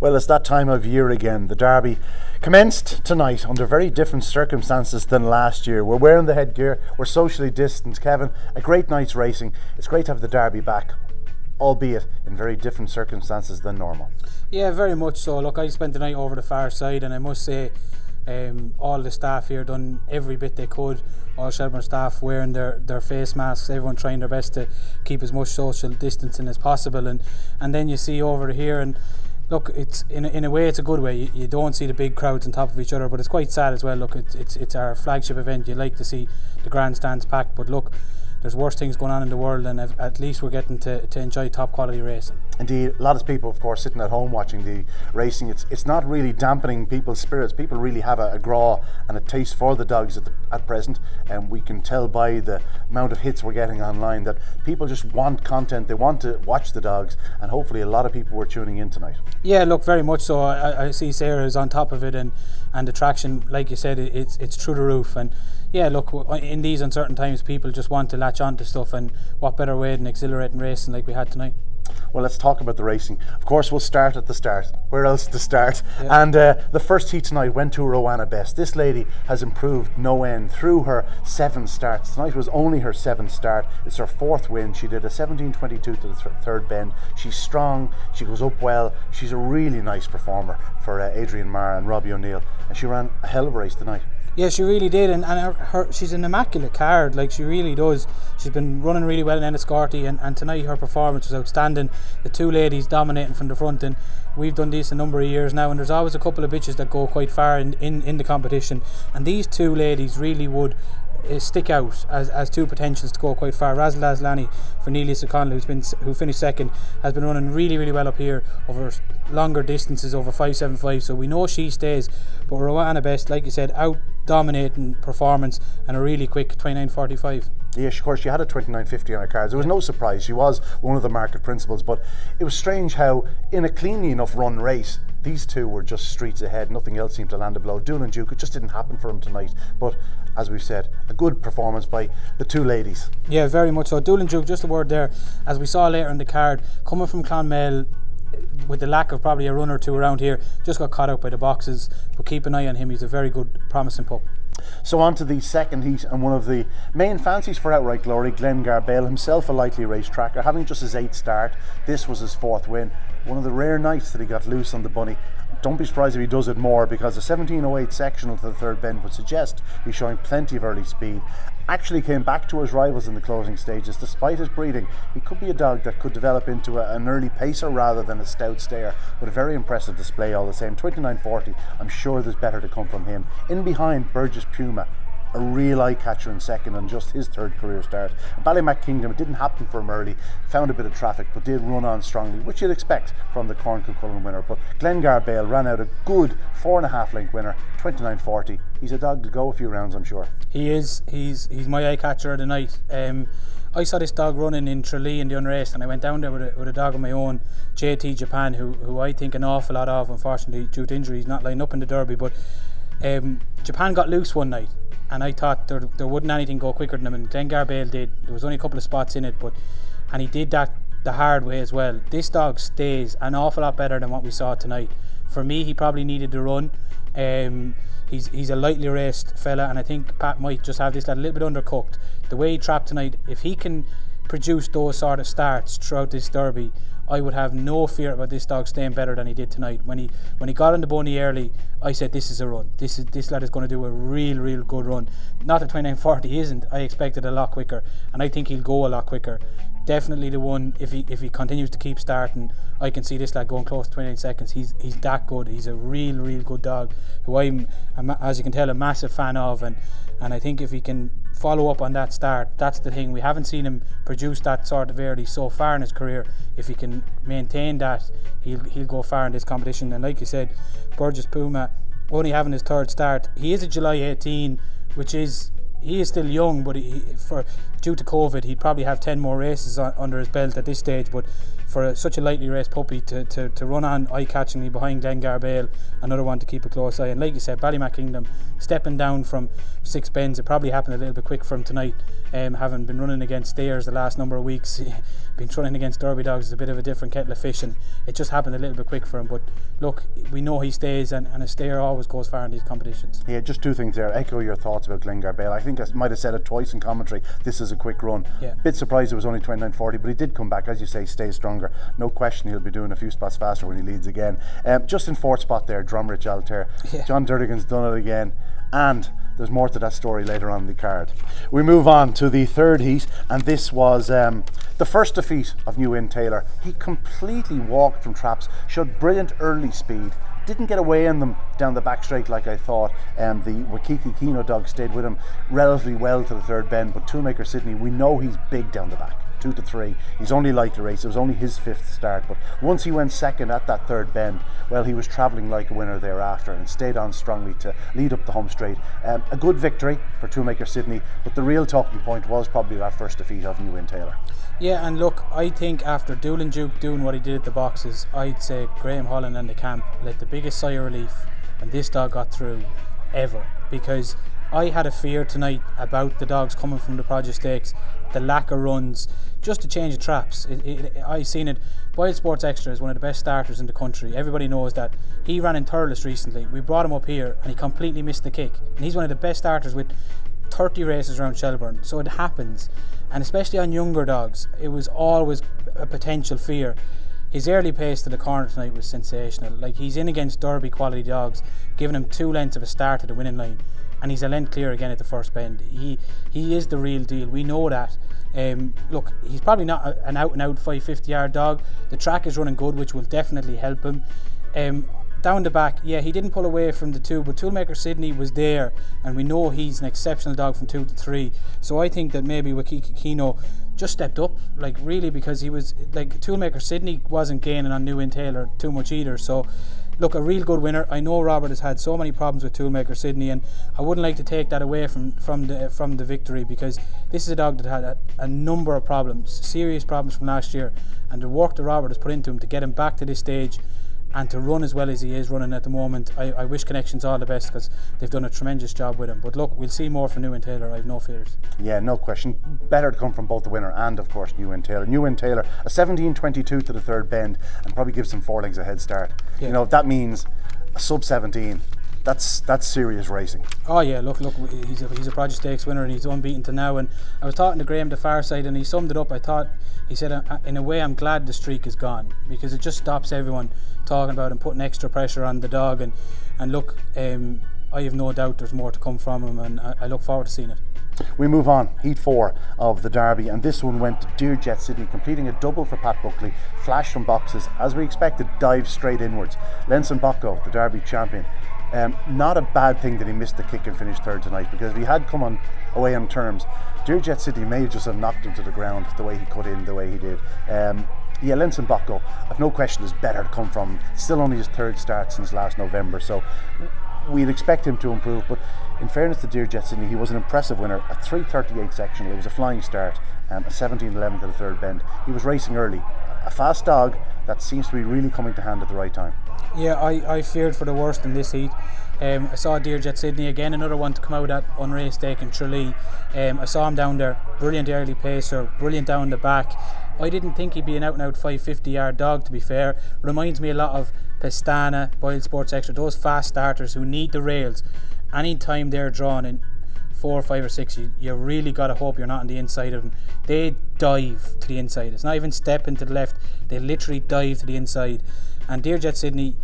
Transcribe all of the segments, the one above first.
Well, it's that time of year again. The Derby commenced tonight under very different circumstances than last year. We're wearing the headgear, we're socially distanced. Kevin, a great night's racing. It's great to have the Derby back, albeit in very different circumstances than normal. Yeah, very much so. Look, I spent the night over the far side, and I must say all the staff here done every bit they could. All Shelbourne staff wearing their face masks, everyone trying their best to keep as much social distancing as possible, and then you see over here, and look, it's in a way it's a good way. You don't see the big crowds on top of each other, but it's quite sad as well. Look, it's our flagship event. You like to see the grandstands packed, but look, there's worse things going on in the world, and at least we're getting to enjoy top quality racing. Indeed, a lot of people, of course, sitting at home watching the racing. It's not really dampening people's spirits. People really have a graw and a taste for the dogs at present, and we can tell by the amount of hits we're getting online that people just want content. They want to watch the dogs, and hopefully a lot of people were tuning in tonight. Yeah, look, very much so. I see Sarah is on top of it, and the traction, like you said, it's through the roof. And yeah, look, in these uncertain times, people just want to latch on to stuff, and what better way than exhilarating racing like we had tonight. Well, let's talk about the racing. Of course, we'll start at the start. Where else to start? Yeah. And the first heat tonight went to Rowanna Best. This lady has improved no end through her 7 starts. Tonight was only her 7th start. It's her 4th win. She did a 17.22 to the third bend. She's strong. She goes up well. She's a really nice performer for Adrian Marr and Robbie O'Neill. And she ran a hell of a race tonight. Yeah, she really did, and she's an immaculate card, like she really does. She's been running really well in Enniscorthy, and tonight her performance was outstanding. The 2 ladies dominating from the front, and we've done this a number of years now, and there's always a couple of bitches that go quite far in the competition, and these 2 ladies really would stick out as 2 potentials to go quite far. Razzle Dazzle for Neelius O'Connell, who finished second, has been running really, really well up here over longer distances, over 5.75, so we know she stays. But Rowanna Best, like you said, out dominating performance and a really quick 29.45. Yeah, of course, she had a 29.50 on her cards. It was no surprise. She was one of the market principals, but it was strange how in a cleanly enough run race these 2 were just streets ahead. Nothing else seemed to land a blow. Doolan Duke, it just didn't happen for him tonight, but as we've said, a good performance by the 2 ladies. Yeah, very much so. Doolan Duke, just a word there, as we saw later in the card, coming from Clonmel, with the lack of probably a run or 2 around here, just got caught out by the boxes, but keep an eye on him. He's a very good, promising pup. So on to the second heat, and one of the main fancies for Outright Glory, Glengar Bale, himself a likely race tracker, having just his 8th start. This was his 4th win. One of the rare nights that he got loose on the bunny. Don't be surprised if he does it more, because a 17.08 sectional to the third bend would suggest he's showing plenty of early speed. Actually came back to his rivals in the closing stages. Despite his breeding, he could be a dog that could develop into an early pacer rather than a stout stayer, but a very impressive display all the same. 29.40, I'm sure there's better to come from him. In behind, Burgess Puma, a real eye catcher in second on just his 3rd career start. Ballymac Kingdom, it didn't happen for him early, found a bit of traffic, but did run on strongly, which you'd expect from the Corncullen winner. But Glengar Bale ran out a good 4.5 length winner, 29.40. He's a dog to go a few rounds, I'm sure. He is. He's my eye catcher of the night. I saw this dog running in Tralee in the unraced, and I went down there with a dog of my own, JT Japan, who I think an awful lot of, unfortunately, due to injury. He's not lining up in the Derby, but Japan got loose one night, and I thought there wouldn't anything go quicker than him, and Glengar Bale did. There was only a couple of spots in it, and he did that the hard way as well. This dog stays an awful lot better than what we saw tonight. For me, he probably needed to run. He's a lightly raced fella, and I think Pat might just have this a little bit undercooked. The way he trapped tonight, if he can produce those sort of starts throughout this Derby, I would have no fear about this dog staying better than he did tonight. When he got on the bunny early, I said this is a run. This lad is going to do a real good run. Not that 29.40 isn't. I expected a lot quicker, and I think he'll go a lot quicker. Definitely the one, if he continues to keep starting, I can see this lad going close to 29 seconds. He's that good. He's a real good dog, who I'm, as you can tell, a massive fan of, and I think if he can follow up on that start, that's the thing. We haven't seen him produce that sort of early so far in his career. If he can maintain that, he'll go far in this competition. And like you said, Burgess Puma only having his 3rd start. He is a July 18, which is, he is still young, but for due to COVID, he'd probably have 10 more races under his belt at this stage, but for such a lightly raced puppy to run on eye-catchingly behind Glengar Bale, another one to keep a close eye. And like you said, Ballymac Kingdom stepping down from 6 bends, it probably happened a little bit quick for him tonight, having been running against stayers the last number of weeks. Been running against Derby dogs is a bit of a different kettle of fish, and it just happened a little bit quick for him. But look, we know he stays, and a stayer always goes far in these competitions. Yeah, just two things there. Echo your thoughts about Glengar Bale. I think I might have said it twice in commentary. This is a quick run. Yeah. Bit surprised it was only 29.40, but he did come back, as you say, stay stronger. No question he'll be doing a few spots faster when he leads again. Just in fourth spot there, Drumrich Altair. Yeah. John Durdigan's done it again, and there's more to that story later on in the card. We move on to the third heat, and this was the first defeat of New Win Taylor. He completely walked from traps, showed brilliant early speed, didn't get away in them down the back straight like I thought. The Wakiki Kino dog stayed with him relatively well to the third bend, but Toolmaker Sydney, we know he's big down the back. 2 to 3. He's only liked the race. It was only his 5th start, but once he went second at that third bend, well, he was travelling like a winner thereafter and stayed on strongly to lead up the home straight. A good victory for Toolmaker Sydney, but the real talking point was probably that first defeat of New Win Taylor. Yeah, and look, I think after Doolan Duke doing what he did at the boxes, I'd say Graham Holland and the camp let the biggest sigh of relief when this dog got through ever, because I had a fear tonight about the dogs coming from the Produce Stakes, the lack of runs, just a change of traps. I seen it. Wild Sports Extra is one of the best starters in the country. Everybody knows that. He ran in Thurles recently. We brought him up here and he completely missed the kick. And he's one of the best starters with 30 races around Shelbourne. So it happens. And especially on younger dogs, it was always a potential fear. His early pace to the corner tonight was sensational. Like, he's in against Derby quality dogs, giving him 2 lengths of a start at the winning line, and he's a length clear again at the first bend. He is the real deal. We know that. Look, he's probably not an out and out 550 yard dog. The track is running good, which will definitely help him. Down the back, yeah, he didn't pull away from the 2, but Toolmaker Sydney was there, and we know he's an exceptional dog from 2 to 3. So I think that maybe Wakiki Kino just stepped up, like, really, because he was like, Toolmaker Sydney wasn't gaining on New Win Taylor too much either. So look, a real good winner. I know Robert has had so many problems with Toolmaker Sydney, and I wouldn't like to take that away from the victory, because this is a dog that had a number of problems, serious problems from last year, and the work that Robert has put into him to get him back to this stage and to run as well as he is running at the moment. I wish Connections all the best, because they've done a tremendous job with him. But look, we'll see more from New Win Taylor. I have no fears. Yeah, no question. Better to come from both the winner and, of course, New Win Taylor. New Win Taylor, a 17.22 to the third bend, and probably gives him 4 lengths a head start. Yeah. You know, that means a sub 17. That's serious racing. Oh yeah, look, he's a Produce Stakes winner, and he's unbeaten to now. And I was talking to Graham the far side, and he summed it up. He said, in a way, I'm glad the streak is gone, because it just stops everyone talking about and putting extra pressure on the dog. And look, I have no doubt there's more to come from him, and I look forward to seeing it. We move on, Heat 4 of the Derby, and this one went to Dear Jet Sydney, completing a double for Pat Buckley. Flash from boxes, as we expected, dive straight inwards. Lenson Bocco, the Derby champion. Not a bad thing that he missed the kick and finished third tonight, because if he had come away on terms, Dear Jet Sydney may just have knocked him to the ground the way he cut in, the way he did. Yeah, Lenson Bocco, I've no question, is better to come from. Still only his 3rd start since last November, so we'd expect him to improve. But in fairness to Dear Jet Sydney, he was an impressive winner. A 3:38 sectional, it was a flying start, a 17.11 to the third bend. He was racing early. A fast dog that seems to be really coming to hand at the right time. Yeah, I feared for the worst in this heat. I saw Dear Jet Sydney again, another one to come out at unraced stake in Tralee. I saw him down there, brilliant early pacer, brilliant down the back. I didn't think he'd be an out and out 550 yard dog, to be fair. Reminds me a lot of Pestana, Wild Sports Extra, those fast starters who need the rails. Anytime they're drawn in 4, 5 or 6, you really got to hope you're not on the inside of them. They dive to the inside. It's not even stepping to the left, they literally dive to the inside. And Dear Jet Sydney,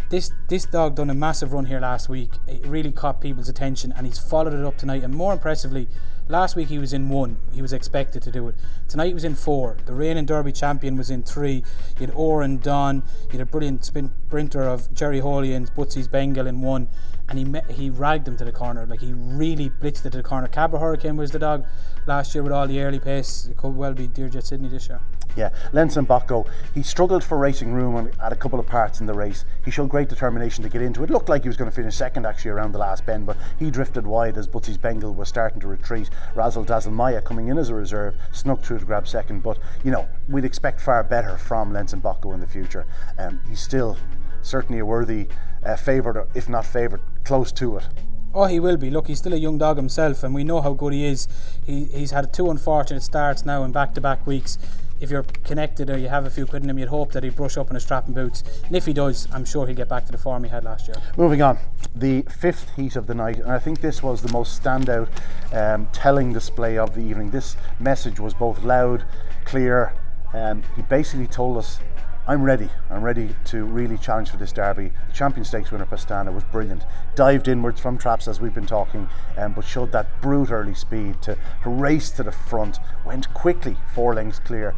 this dog done a massive run here last week. It really caught people's attention, and he's followed it up tonight. And more impressively, last week he was in 1. He was expected to do it. Tonight he was in 4. The reigning Derby champion was in 3. You had Oren Don. You had a brilliant sprinter of Jerry Holy and Butsy's Bengal in 1. And he ragged him to the corner. Like, he really blitzed it to the corner. Cabra Hurricane was the dog last year with all the early pace. It could well be Dear Jet Sydney this year. Yeah, Lenson Bocco, he struggled for racing room at a couple of parts in the race. He showed great determination to get into it. Looked like he was going to finish second actually around the last bend, but he drifted wide as Butsy's Bengal was starting to retreat. Razzle Dazzle Maya, coming in as a reserve, snuck through to grab second, but we'd expect far better from Lenson Bocco in the future. He's still certainly a worthy favourite, if not favourite, close to it. Oh, he will be. Look, he's still a young dog himself, and we know how good he is. He's had 2 unfortunate starts now in back-to-back weeks. If you're connected or you have a few quid in him, you'd hope that he'd brush up on his strapping boots. And if he does, I'm sure he'll get back to the form he had last year. Moving on, the 5th heat of the night, and I think this was the most standout, telling display of the evening. This message was both loud, clear. He basically told us, I'm ready to really challenge for this derby. The Champion Stakes winner Pastana was brilliant. Dived inwards from traps as we've been talking, but showed that brute early speed to race to the front, went quickly 4 lengths clear.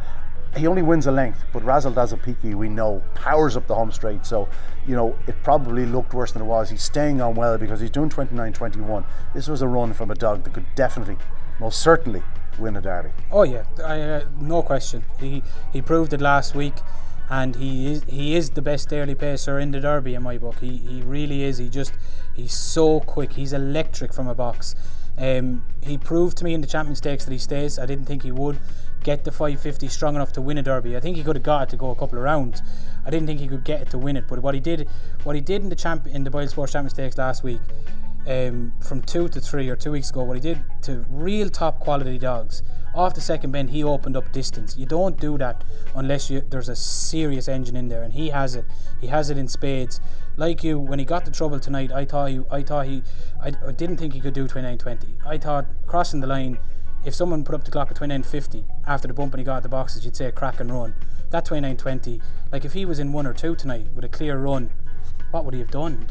He only wins a length, but Razzle Dazzle Peaky, we know, powers up the home straight, so it probably looked worse than it was. He's staying on well because he's doing 29-21. This was a run from a dog that could definitely, most certainly, win a derby. Oh yeah, no question. He proved it last week. And he is the best early pacer in the Derby in my book. He really is. He's so quick. He's electric from a box. He proved to me in the Champion Stakes that he stays. I didn't think he would get the 550 strong enough to win a Derby. I think he could have got it to go a couple of rounds. I didn't think he could get it to win it. But what he did in the Boyle Sports Champion Stakes last week, from 2 to 3 or 2 weeks ago, what he did to real top quality dogs, off the second bend he opened up distance. You don't do that unless there's a serious engine in there, and he has it in spades. Like you, when he got the trouble tonight, I didn't think he could do 29.20. I thought crossing the line, if someone put up the clock at 29.50 after the bump and he got at the boxes, you'd say a crack and run. That 29.20, like if he was in 1 or 2 tonight with a clear run, what would he have done?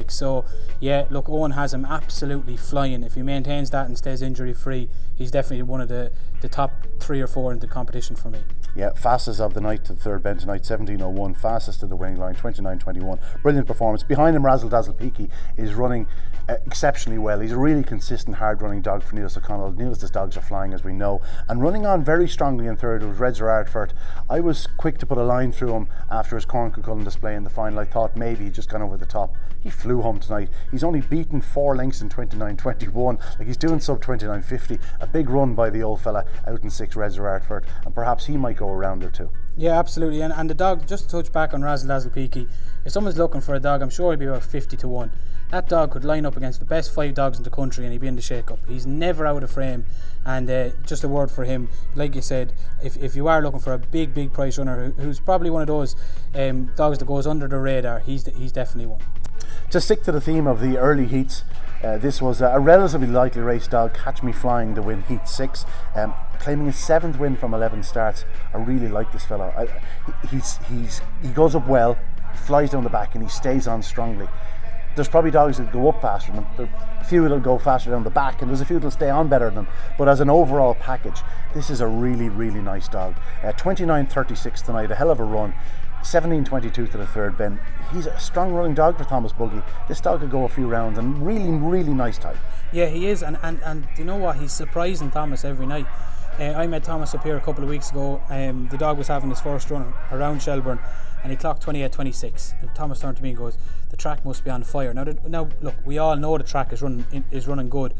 So yeah, look, Owen has him absolutely flying. If he maintains that and stays injury free, he's definitely one of the top 3 or 4 in the competition for me. Yeah, fastest of the night to the third bend tonight, 17:01, fastest to the winning line, 29:21. Brilliant performance. Behind him, Razzle Dazzle Peaky is running exceptionally well. He's a really consistent, hard-running dog for Neil's O'Connell. Neil's dogs are flying, as we know, and running on very strongly in third was Red Zerardford. I was quick to put a line through him after his Corncullen display in the final. I thought maybe he'd just gone over the top. He flew home tonight. He's only beaten 4 lengths in 29:21. Like, he's doing sub 29:50. A big run by the old fella out in 6, Red Zerardford, and perhaps he might go around or two. Yeah, absolutely. And the dog, just to touch back on Razzle Dazzle Peaky, if someone's looking for a dog, I'm sure he'd be about 50 to 1. That dog could line up against the best 5 dogs in the country and he'd be in the shake-up. He's never out of frame, and just a word for him, like you said, if you are looking for a big price runner who's probably one of those dogs that goes under the radar, he's definitely one. To stick to the theme of the early heats, this was a relatively lightly raced dog, Catch Me Flying, to win Heat 6, claiming his 7th win from 11 starts. I really like this fellow. He goes up well, flies down the back, and he stays on strongly. There's probably dogs that go up faster than him. There are a few that'll go faster down the back, and there's a few that'll stay on better than him. But as an overall package, this is a really nice dog. 29:36 tonight, a hell of a run. 17:22 to the third bend. He's a strong running dog for Thomas Buggy. This dog could go a few rounds, and really nice type. Yeah, he is, and you know what? He's surprising Thomas every night. I met Thomas up here a couple of weeks ago. The dog was having his first run around Shelburne, and he clocked 28:26. And Thomas turned to me and goes, "The track must be on fire." Now look, we all know the track is running good.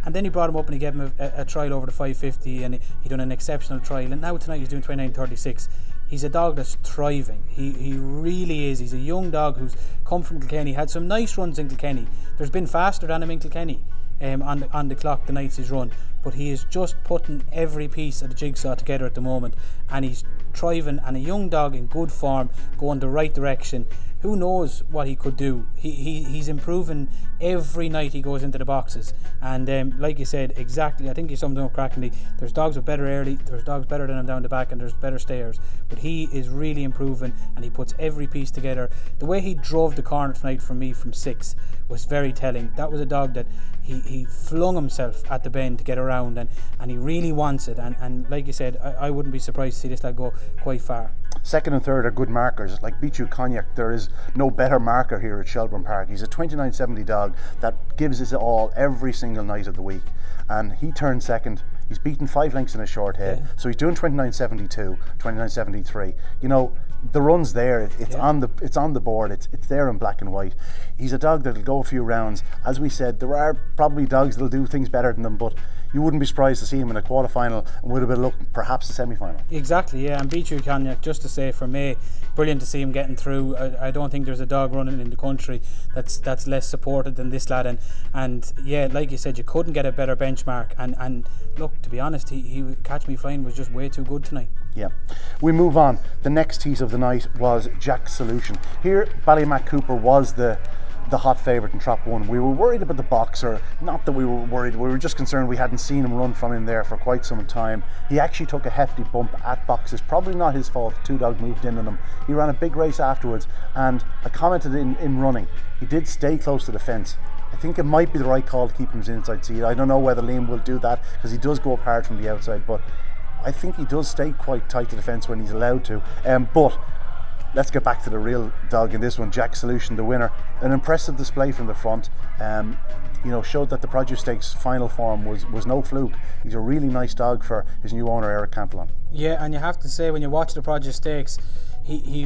And then he brought him up and he gave him a trial over the 550, and he done an exceptional trial. And now tonight he's doing 29:36. He's a dog that's thriving. He really is. He's a young dog who's come from Kilkenny. Had some nice runs in Kilkenny. There's been faster than him in Kilkenny on the clock the nights he's run. But he is just putting every piece of the jigsaw together at the moment, and he's thriving, and a young dog in good form, going the right direction. Who knows what he could do? He's improving every night he goes into the boxes, and like you said, exactly, I think you summed it up crackingly. There's dogs with better early, there's dogs better than him down the back, and there's better stayers, but he is really improving, and he puts every piece together. The way he drove the corner tonight for me from 6 was very telling. That was a dog that he flung himself at the bend to get around, and he really wants it, and like you said, I wouldn't be surprised to see this lad go quite far. Second and third are good markers. Like Bichu Cognac, there is no better marker here at Shelburne Park. He's a 29.70 dog that gives his all every single night of the week, and he turned second He's beaten 5 lengths in a short head, so he's doing 29.72, 29.73. You know, the run's there. It's on the board. It's there in black and white. He's a dog that'll go a few rounds. As we said, there are probably dogs that'll do things better than him, but you wouldn't be surprised to see him in a quarter-final and with a bit of luck, perhaps a semi-final. Exactly, yeah. And Beecher Cognac, just to say for me, brilliant to see him getting through. I don't think there's a dog running in the country that's less supported than this lad. And yeah, like you said, you couldn't get a better benchmark. And look, to be honest, he Catch Me Flying was just way too good tonight. Yeah. We move on. The next tease of the night was Jack Solution. Here, Ballymac Cooper was the hot favourite in Trap 1. We were worried about the boxer. Not that we were worried, we were just concerned we hadn't seen him run from in there for quite some time. He actually took a hefty bump at boxes, probably not his fault. Two Dog moved in on him. He ran a big race afterwards, and I commented in running, he did stay close to the fence. I think it might be the right call to keep him inside seat. I don't know whether Liam will do that, because he does go up hard from the outside, but I think he does stay quite tight to the fence when he's allowed to. But let's get back to the real dog in this one, Jack Solution, the winner. An impressive display from the front. You know, showed that the Produce Stakes final form was no fluke. He's a really nice dog for his new owner, Eric Cantillon. Yeah, and you have to say, when you watch the Produce Stakes, he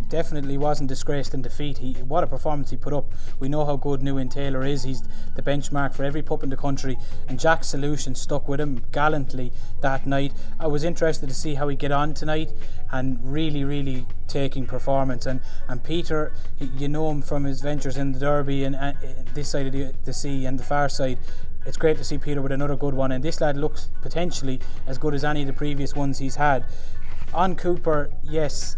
definitely wasn't disgraced in defeat. What a performance he put up. We know how good New Inn Taylor is. He's the benchmark for every pup in the country, and Jack Solution stuck with him gallantly that night. I was interested to see how he get on tonight, and really taking performance. And Peter, you know him from his ventures in the Derby and this side of the sea and the far side. It's great to see Peter with another good one, and this lad looks potentially as good as any of the previous ones he's had. On Cooper, yes,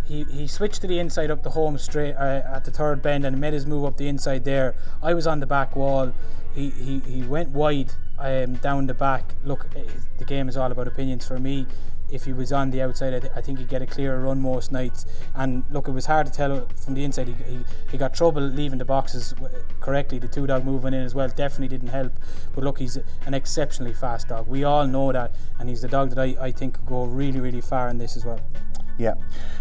he switched to the inside up the home straight at the third bend and made his move up the inside there. I was on the back wall. He went wide down the back. Look, the game is all about opinions for me. If he was on the outside, I think he'd get a clearer run most nights. And look, it was hard to tell from the inside. He got trouble leaving the boxes correctly. The Two Dog moving in as well definitely didn't help. But look, he's an exceptionally fast dog. We all know that, and he's the dog that I think could go really far in this as well. Yeah.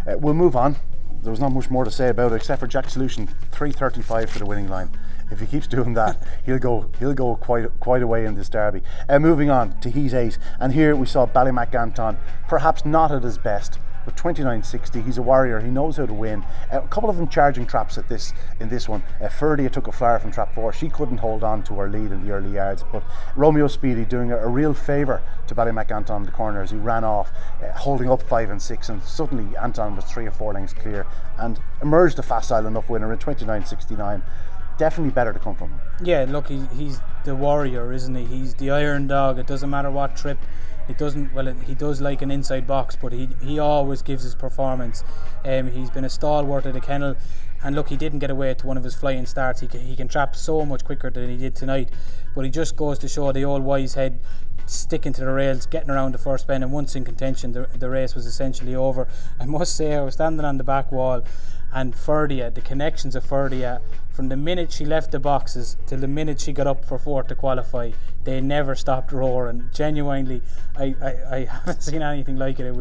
We'll move on. There was not much more to say about it except for Jack Solution, 3.35 for the winning line. If he keeps doing that, he'll go quite a way in this derby. Moving on to Heat 8, and here we saw Ballymac Anton, perhaps not at his best, but 29.60. He's a warrior. He knows how to win. A couple of them charging traps in this one. Ferdia took a flyer from trap 4. She couldn't hold on to her lead in the early yards, but Romeo Speedy doing a real favour to Ballymac Anton in the corner as he ran off, holding up 5 and 6, and suddenly Anton was 3 or 4 lengths clear and emerged a facile enough winner in 29.69. Definitely better to come from him. Yeah, look, he's the warrior, isn't he? He's the iron dog. It doesn't matter what trip. He does like an inside box, but he always gives his performance. He's been a stalwart of the kennel, and look, he didn't get away to one of his flying starts. He can trap so much quicker than he did tonight, but he just goes to show the old wise head, sticking to the rails, getting around the first bend, and once in contention, the race was essentially over. I must say, I was standing on the back wall, and Ferdia, the connections of Ferdia, from the minute she left the boxes till the minute she got up for fourth to qualify, they never stopped roaring. Genuinely, I haven't seen anything like it.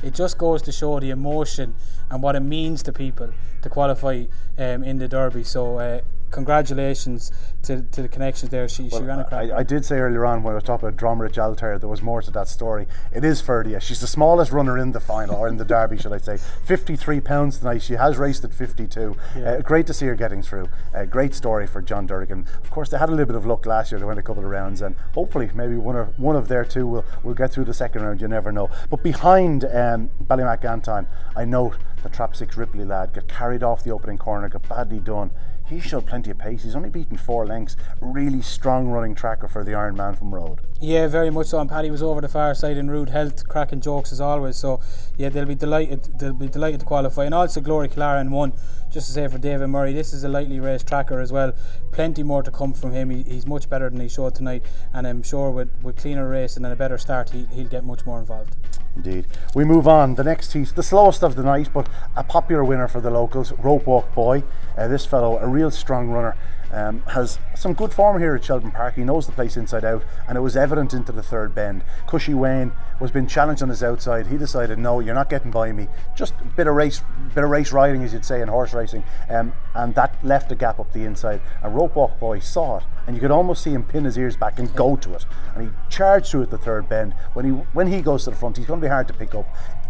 It just goes to show the emotion and what it means to people to qualify in the Derby. So congratulations to the connections there. She ran a crack. I did say earlier on when I was talking about Dromrich Altair, there was more to that story. It is Ferdia. She's the smallest runner in the final, or in the Derby, should I say. 53 pounds tonight. She has raced at 52. Yeah. Great to see her getting through. Great story for John Durgan. Of course, they had a little bit of luck last year. They went a couple of rounds, and hopefully maybe one of their two will get through the second round. You never know. But behind Ballymac Anton, I note the trap 6 Ripley lad got carried off the opening corner, got badly done. He showed plenty of pace. He's only beaten 4 lengths. Really strong running tracker for the Iron Man from Road. Yeah, very much so. And Paddy was over the far side in rude health, cracking jokes as always. So yeah, they'll be delighted to qualify. And also Glory Claren won. Just to say for David Murray, this is a lightly raced tracker as well. Plenty more to come from him. He's much better than he showed tonight, and I'm sure with cleaner racing and a better start, he'll get much more involved. Indeed. We move on. The next heat, the slowest of the night, but a popular winner for the locals, Rope Walk Boy. This fellow, a real strong runner. has some good form here at Shelbourne Park. He knows the place inside out, and it was evident into the third bend. Cushy Wayne was being challenged on his outside. He decided, no, you're not getting by me. Just a bit of race riding, as you'd say in horse racing, and that left a gap up the inside. And Rope Walk Boy saw it, and you could almost see him pin his ears back and go to it. And he charged through at the third bend. When he goes to the front, he's going to be hard to pick up.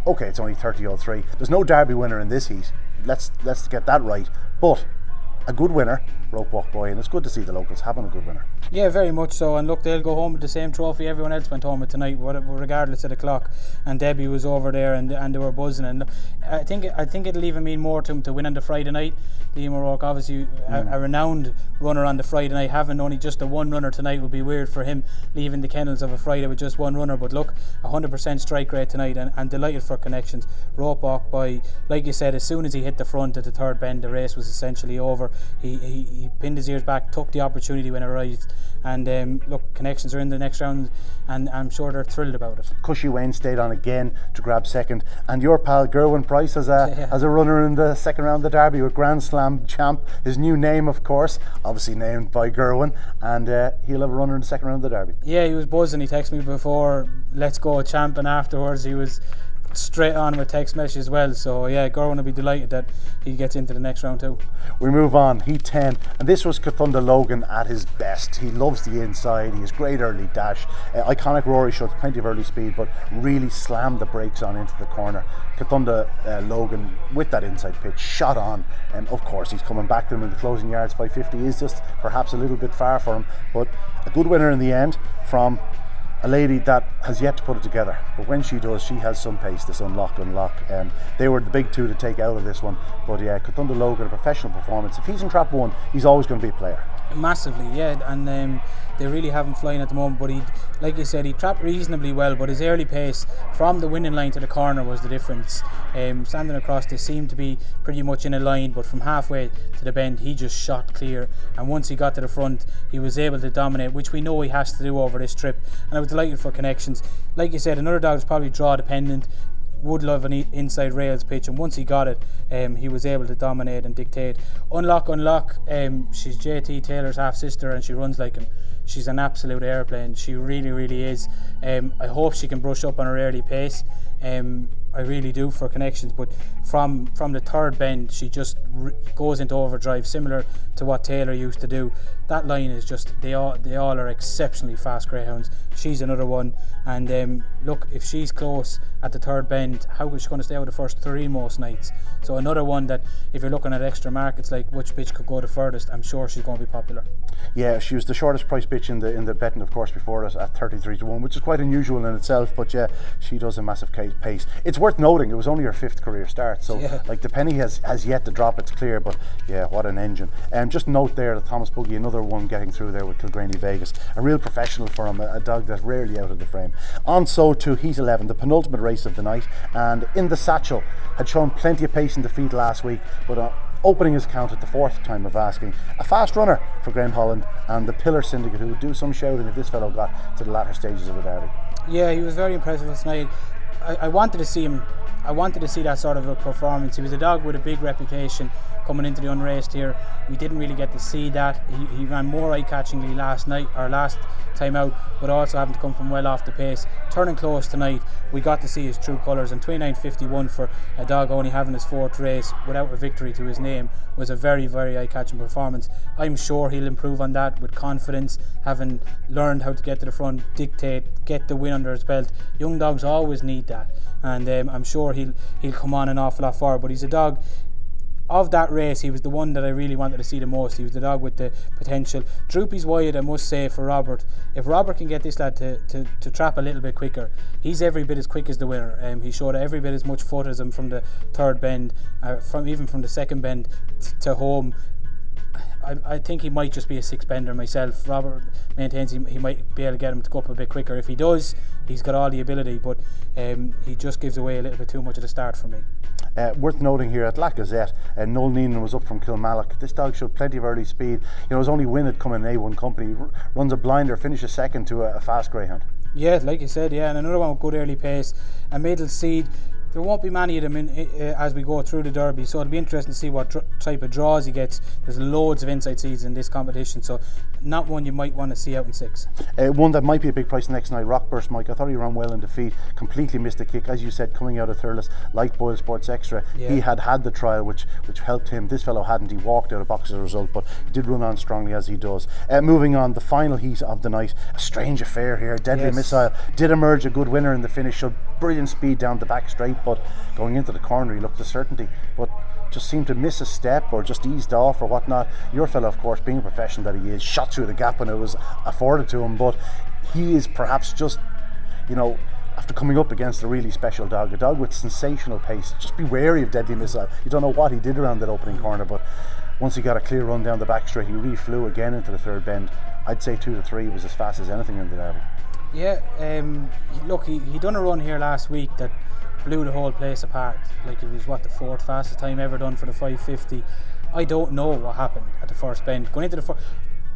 Okay, it's only 30.03. There's no Derby winner in this heat. Let's get that right. But a good winner, Rope Walk Boy, and it's good to see the locals having a good winner. Yeah, very much so. And look, they'll go home with the same trophy everyone else went home with tonight, regardless of the clock. And Debbie was over there, and they were buzzing. And I think it'll even mean more to him to win on the Friday night. Liam O'Rourke, obviously a renowned runner on the Friday night, having only just a one runner tonight would be weird for him, leaving the kennels of a Friday with just one runner. But look, 100% strike rate tonight, and delighted for Connections. Rope Walk Boy, like you said, as soon as he hit the front at the third bend, the race was essentially over. He pinned his ears back, took the opportunity when it arrived, and look, Connections are in the next round, and I'm sure they're thrilled about it. Cushy Wayne stayed on again to grab second, and your pal Gerwin Price as a runner in the second round of the Derby with Grand Slam champ, his new name of course, obviously named by Gerwin, and he'll have a runner in the second round of the Derby. Yeah, he was buzzing. He texted me before, let's go champ, and afterwards he was straight on with text message as well. So yeah, Gerwin will be delighted that he gets into the next round too. We move on, Heat 10, and this was Cathunda Logan at his best. He loves the inside, he has great early dash. Iconic Rory shows plenty of early speed, but really slammed the brakes on into the corner. Cathunda Logan with that inside pitch, shot on, and of course he's coming back to him in the closing yards. 550 is just perhaps a little bit far for him, but a good winner in the end from a lady that has yet to put it together, but when she does, she has some pace. This Unlock. They were the big two to take out of this one, but yeah, Cathunda Logan, a professional performance. If he's in trap one, he's always going to be a player. Massively, yeah, and they really have him flying at the moment. But he, like you said, he trapped reasonably well, but his early pace from the winning line to the corner was the difference. Standing across, they seemed to be pretty much in a line, but from halfway to the bend, he just shot clear. And once he got to the front, he was able to dominate, which we know he has to do over this trip. And I was delighted for Connections. Like you said, another dog is probably draw dependent, would love an inside rails pitch, and once he got it, he was able to dominate and dictate. Unlock, she's JT Taylor's half sister, and she runs like him. She's an absolute airplane. She really is. I hope she can brush up on her early pace. I really do for Connections, but from the third bend she just goes into overdrive, similar to what Taylor used to do. That line is just, they all are exceptionally fast greyhounds. She's another one, and look, if she's close at the third bend, how is she going to stay out the first three most nights? So another one that, if you're looking at extra markets like which bitch could go the furthest, I'm sure she's going to be popular. Yeah, she was the shortest price bitch in the betting, of course, before us at 33-1, which is quite unusual in itself, but yeah, she does a massive pace. It's worth noting it was only her 5th career start, so yeah, like the penny has yet to drop, it's clear, but yeah, what an engine. Just note there that Thomas Buggy, another one getting through there with Kilgraney Vegas, a real professional for him, a dog that's rarely out of the frame. On so to Heat 11, the penultimate race of the night, and In the Satchel had shown plenty of pace in defeat last week, but opening his count at the 4th time of asking, a fast runner for Graham Holland and the Pillar Syndicate, who would do some shouting if this fellow got to the latter stages of the Derby. Yeah, he was very impressive last night. I wanted to see him. I wanted to see that sort of a performance. He was a dog with a big reputation coming into the unraced here. We didn't really get to see that. He ran more eye-catchingly last time out, but also having to come from well off the pace. Turning close tonight, we got to see his true colours, and 29.51 for a dog only having his 4th race without a victory to his name was a very eye-catching performance. I'm sure he'll improve on that with confidence, having learned how to get to the front, dictate, get the win under his belt. Young dogs always need that, and I'm sure he'll come on an awful lot forward. But he's a dog. Of that race, he was the one that I really wanted to see the most. He was the dog with the potential. Droopy's wide, I must say, for Robert. If Robert can get this lad to trap a little bit quicker, he's every bit as quick as the winner. He showed every bit as much foot as him from the third bend, even from the second bend to home. I think he might just be a 6-bender myself. Robert maintains he might be able to get him to go up a bit quicker. If he does, he's got all the ability, but he just gives away a little bit too much at the start for me. Worth noting here at Lac Gazette, Noel Neenan was up from Kilmallock. This dog showed plenty of early speed. His only win had come in A1 company. Runs a blinder, finishes second to a fast greyhound. Yeah, like you said, yeah, and another one with good early pace. A middle seed. There won't be many of them as we go through the Derby, so it'll be interesting to see what type of draws he gets. There's loads of inside seeds in this competition, so not one you might want to see out in 6. One that might be a big price next night, Rockburst Mike. I thought he ran well in defeat, completely missed the kick. As you said, coming out of Thurles, like Boyle Sports Extra, he had the trial which helped him. This fellow hadn't. He walked out of box as a result, but he did run on strongly as he does. Moving on, the final heat of the night, a strange affair here. Deadly Missile did emerge a good winner in the finish, showed brilliant speed down the back straight, but going into the corner he looked a certainty, but just seemed to miss a step or just eased off or whatnot. Your fellow, of course, being a professional that he is, shot through the gap when it was afforded to him, but he is perhaps just, after coming up against a really special dog, a dog with sensational pace. Just be wary of Deadly Missile. You don't know what he did around that opening corner, but once he got a clear run down the back straight, he really flew again into the third bend. I'd say 2 to 3 was as fast as anything in the Derby. Yeah, look, he done a run here last week that blew the whole place apart. Like, it was the 4th fastest time ever done for the 550. I don't know what happened at the first bend. Going into the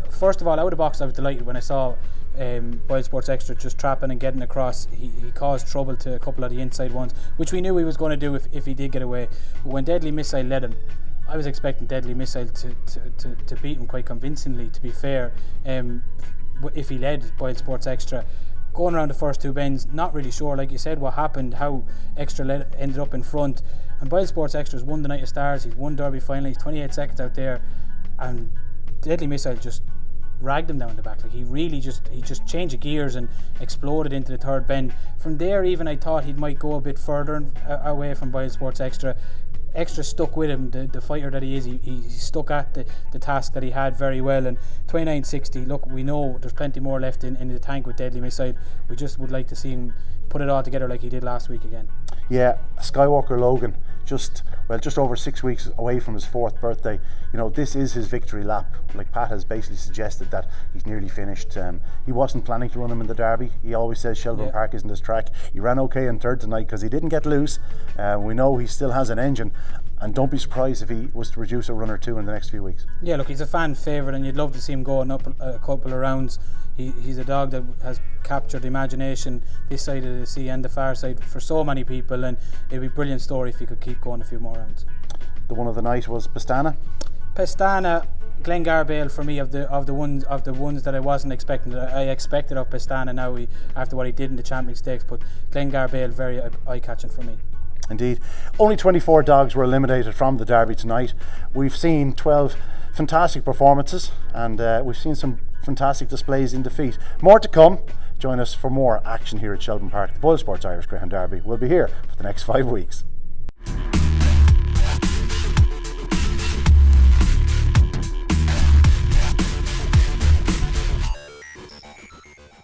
first of all, out of the box, I was delighted when I saw Boyle Sports Extra just trapping and getting across. He caused trouble to a couple of the inside ones, which we knew he was going to do if he did get away. But when Deadly Missile led him, I was expecting Deadly Missile to beat him quite convincingly, to be fair. If he led Boyle Sports Extra, going around the first 2 bends, not really sure, like you said, what happened, how Extra ended up in front. And Boyle Sports Extra has won the Night of Stars, he's won Derby finally, he's 28 seconds out there, and Deadly Missile just ragged him down the back. Like, he just changed the gears and exploded into the third bend. From there, even I thought he might go a bit further away from Boyle Sports Extra. Extra stuck with him, the fighter that he is. He stuck at the task that he had very well. And 29.60, look, we know there's plenty more left in the tank with Deadly Missile. We just would like to see him put it all together like he did last week again. Yeah, Skywalker Logan, just over 6 weeks away from his 4th birthday. This is his victory lap. Like, Pat has basically suggested that he's nearly finished. He wasn't planning to run him in the Derby. He always says Shelbourne Park isn't his track. He ran okay in 3rd tonight because he didn't get loose. We know he still has an engine, and don't be surprised if he was to reduce a run or 2 in the next few weeks. Yeah, look, he's a fan favourite, and you'd love to see him going up a couple of rounds. He's a dog that has captured the imagination this side of the sea and the far side for so many people, and it'd be a brilliant story if he could keep going a few more rounds. The one of the night was Pestana. Glengarbale for me, of the ones that I wasn't expecting. I expected of Pestana now after what he did in the Champion Stakes, but Glengarbale very eye-catching for me. Indeed. Only 24 dogs were eliminated from the Derby tonight. We've seen 12 fantastic performances, and we've seen some fantastic displays in defeat. More to come. Join us for more action here at Shelbourne Park. The Boyle Sports Irish Greyhound Derby will be here for the next 5 weeks.